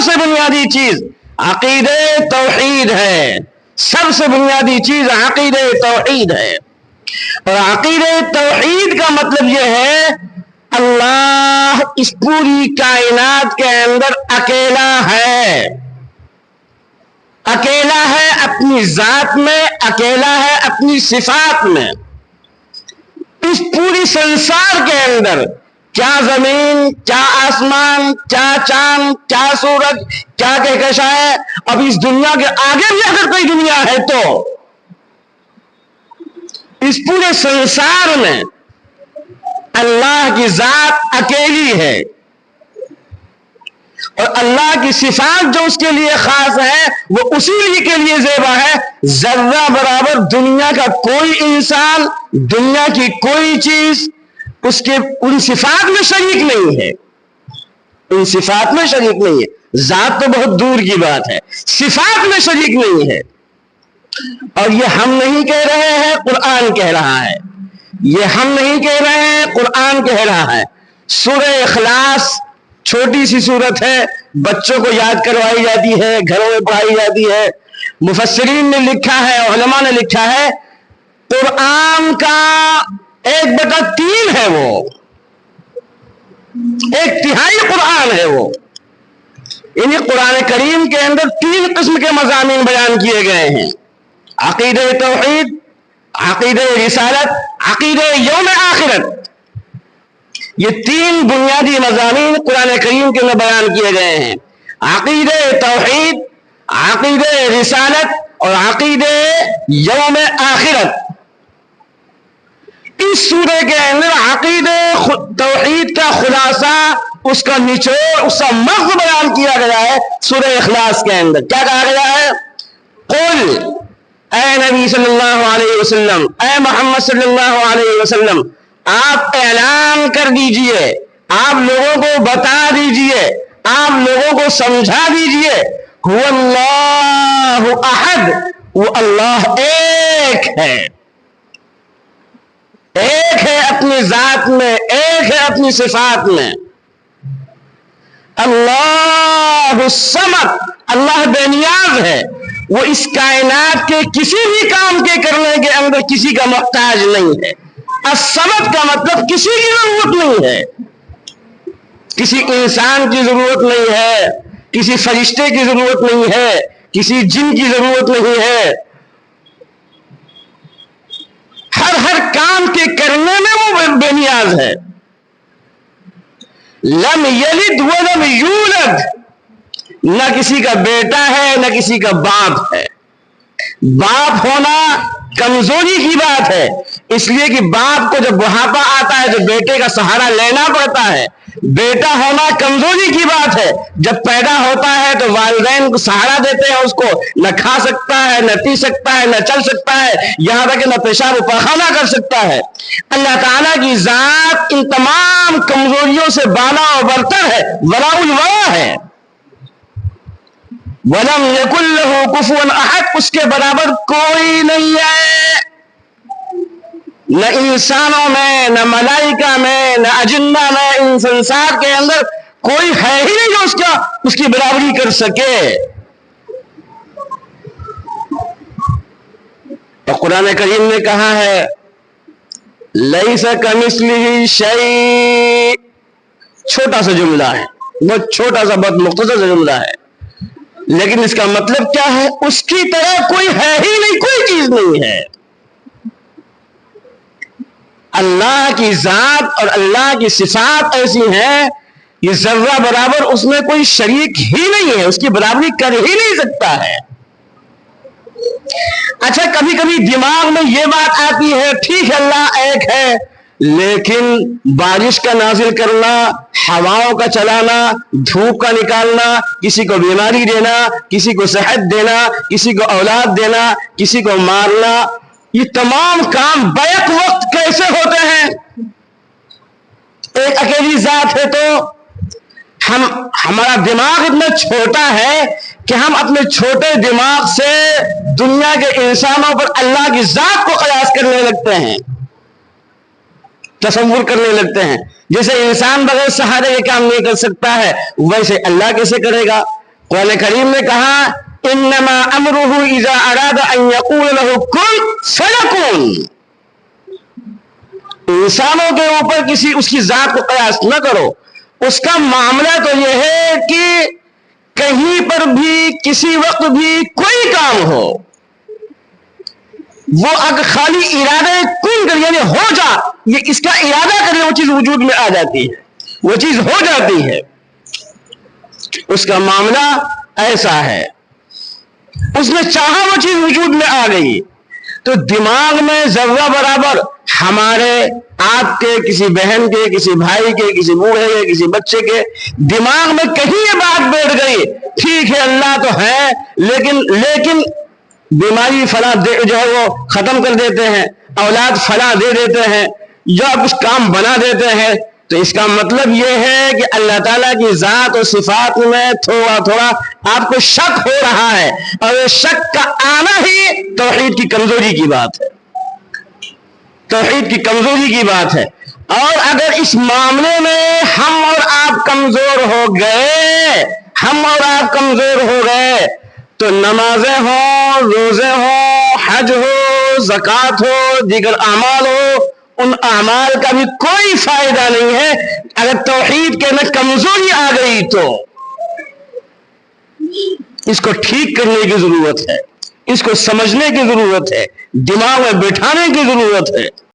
سے بنیادی چیز عقیدہ توحید ہے، سب سے بنیادی چیز عقیدہ توحید ہے۔ اور عقیدہ توحید کا مطلب یہ ہے اللہ اس پوری کائنات کے اندر اکیلا ہے، اکیلا ہے اپنی ذات میں، اکیلا ہے اپنی صفات میں۔ اس پوری سنسار کے اندر کیا زمین، کیا آسمان، کیا چاند، کیا سورج، کیا کہکشاں ہے، اب اس دنیا کے آگے بھی اگر کوئی دنیا ہے تو اس پورے سنسار میں اللہ کی ذات اکیلی ہے، اور اللہ کی صفات جو اس کے لیے خاص ہے وہ اسی کے لیے زیبا ہے۔ ذرہ برابر دنیا کا کوئی انسان، دنیا کی کوئی چیز اس کے ان صفات میں شریک نہیں ہے، ان صفات میں شریک نہیں ہے۔ ذات تو بہت دور کی بات ہے، صفات میں شریک نہیں ہے۔ اور یہ ہم نہیں کہہ رہے ہیں، قرآن کہہ رہا ہے، یہ ہم نہیں کہہ رہے ہیں، قرآن کہہ رہا ہے۔ سورہ اخلاص چھوٹی سی سورت ہے، بچوں کو یاد کروائی جاتی ہے، گھروں میں پڑھائی جاتی ہے۔ مفسرین نے لکھا ہے، علماء نے لکھا ہے، قرآن کا 1/3 ہے، وہ 1/3 قرآن ہے وہ۔ یعنی قرآن کریم کے اندر 3 قسم کے مضامین بیان کیے گئے ہیں: عقیدہ توحید، عقیدہ رسالت، عقیدہ یوم آخرت۔ یہ 3 بنیادی مضامین قرآن کریم کے اندر بیان کیے گئے ہیں: عقیدہ توحید، عقیدہ رسالت اور عقیدہ یوم آخرت۔ اس سورہ کے اندر عقیدہ توحید کا خلاصہ، اس کا نچوڑ، اس کا مغز بیان کیا گیا ہے سورہ اخلاص کے اندر۔ کیا کہا گیا ہے؟ قل، اے نبی صلی اللہ علیہ وسلم، اے محمد صلی اللہ علیہ وسلم، آپ اعلان کر دیجئے، آپ لوگوں کو بتا دیجئے، آپ لوگوں کو سمجھا دیجئے، هو اللہ احد، وہ اللہ ایک ہے، ایک ہے اپنی ذات میں، ایک ہے اپنی صفات میں۔ اللہ الصمد، اللہ بے نیاز ہے، وہ اس کائنات کے کسی بھی کام کے کرنے کے اندر کسی کا محتاج نہیں ہے۔ الصمد کا مطلب کسی کی ضرورت نہیں ہے، کسی انسان کی ضرورت نہیں ہے، کسی فرشتے کی ضرورت نہیں ہے، کسی جن کی ضرورت نہیں ہے۔ ہر کام کے کرنے میں وہ بے نیاز ہے۔ لم یلد ولم یولد، نہ کسی کا بیٹا ہے نہ کسی کا باپ ہے۔ باپ ہونا کمزوری کی بات ہے، اس لیے کہ باپ کو جب بڑھاپا آتا ہے تو بیٹے کا سہارا لینا پڑتا ہے۔ بیٹا ہونا کمزوری کی بات ہے، جب پیدا ہوتا ہے تو والدین کو سہارا دیتے ہیں، اس کو نہ کھا سکتا ہے، نہ پی سکتا ہے، نہ چل سکتا ہے، یہاں تک کہ نہ پیشاب و پخانہ کر سکتا ہے۔ اللہ تعالیٰ کی ذات ان تمام کمزوریوں سے بالا و برتر ہے، ولا الورا ہے۔ وَلَمْ يَكُنْ لَهُ كُفُوًا أَحَدٌ، اس کے برابر کوئی نہیں ہے، نہ انسانوں میں، نہ ملائکہ میں، نہ اجنہ میں، ان سنسار کے اندر کوئی ہے ہی نہیں جو اس کی برابری کر سکے۔ تو قرآن کریم نے کہا ہے لَيْسَ كَمِثْلِهِ شَيْءٌ، چھوٹا سا جملہ ہے، بہت چھوٹا سا، بہت مختصر سا جملہ ہے، لیکن اس کا مطلب کیا ہے؟ اس کی طرح کوئی ہے ہی نہیں، کوئی چیز نہیں ہے۔ اللہ کی ذات اور اللہ کی صفات ایسی ہیں یہ ذرہ برابر اس میں کوئی شریک ہی نہیں ہے، اس کی برابری کر ہی نہیں سکتا ہے۔ اچھا، کبھی کبھی دماغ میں یہ بات آتی ہے، ٹھیک ہے اللہ ایک ہے، لیکن بارش کا نازل کرنا، ہواؤں کا چلانا، دھوپ کا نکالنا، کسی کو بیماری دینا، کسی کو صحت دینا، کسی کو اولاد دینا، کسی کو مارنا، یہ تمام کام بیک وقت کیسے ہوتے ہیں؟ ایک اکیلی ذات ہے تو ہمارا دماغ اتنا چھوٹا ہے کہ ہم اپنے چھوٹے دماغ سے دنیا کے انسانوں پر اللہ کی ذات کو قیاس کرنے لگتے ہیں، تصور کرنے لگتے ہیں۔ جیسے انسان بغیر سہارے کے کام نہیں کر سکتا ہے، ویسے اللہ کیسے کرے گا؟ قرآن کریم نے کہا انما امرہ اذا اراد ان یقول لہ کن فیکون. انسانوں کے اوپر اس کی ذات کو قیاس نہ کرو. اس کا معاملہ تو یہ ہے کہ کہیں پر بھی کسی وقت بھی کوئی کام ہو، وہ اگر خالی ارادہ کن کر یعنی ہو جا، یہ اس کا ارادہ کرے وہ چیز وجود میں آ جاتی ہے، وہ چیز ہو جاتی ہے. اس کا معاملہ ایسا ہے، اس نے چاہا وہ چیز وجود میں آ گئی. تو دماغ میں ذرہ برابر ہمارے آپ کے کسی بہن کے کسی بھائی کے کسی بوڑھے کے کسی بچے کے دماغ میں کہیں یہ بات بیٹھ گئی ٹھیک ہے اللہ تو ہے لیکن بیماری فلاں جو ہے وہ ختم کر دیتے ہیں، اولاد فلاں دے دیتے ہیں، یا کچھ کام بنا دیتے ہیں، تو اس کا مطلب یہ ہے کہ اللہ تعالیٰ کی ذات اور صفات میں تھوڑا تھوڑا آپ کو شک ہو رہا ہے، اور یہ شک کا آنا ہی توحید کی کمزوری کی بات ہے، توحید کی کمزوری کی بات ہے. اور اگر اس معاملے میں ہم اور آپ کمزور ہو گئے تو نمازیں ہوں، روزے ہوں، حج ہو، زکوٰۃ ہو، دیگر اعمال ہو، ان اعمال کا بھی کوئی فائدہ نہیں ہے اگر توحید کے میں کمزوری آ گئی. تو اس کو ٹھیک کرنے کی ضرورت ہے، اس کو سمجھنے کی ضرورت ہے، دماغ میں بٹھانے کی ضرورت ہے.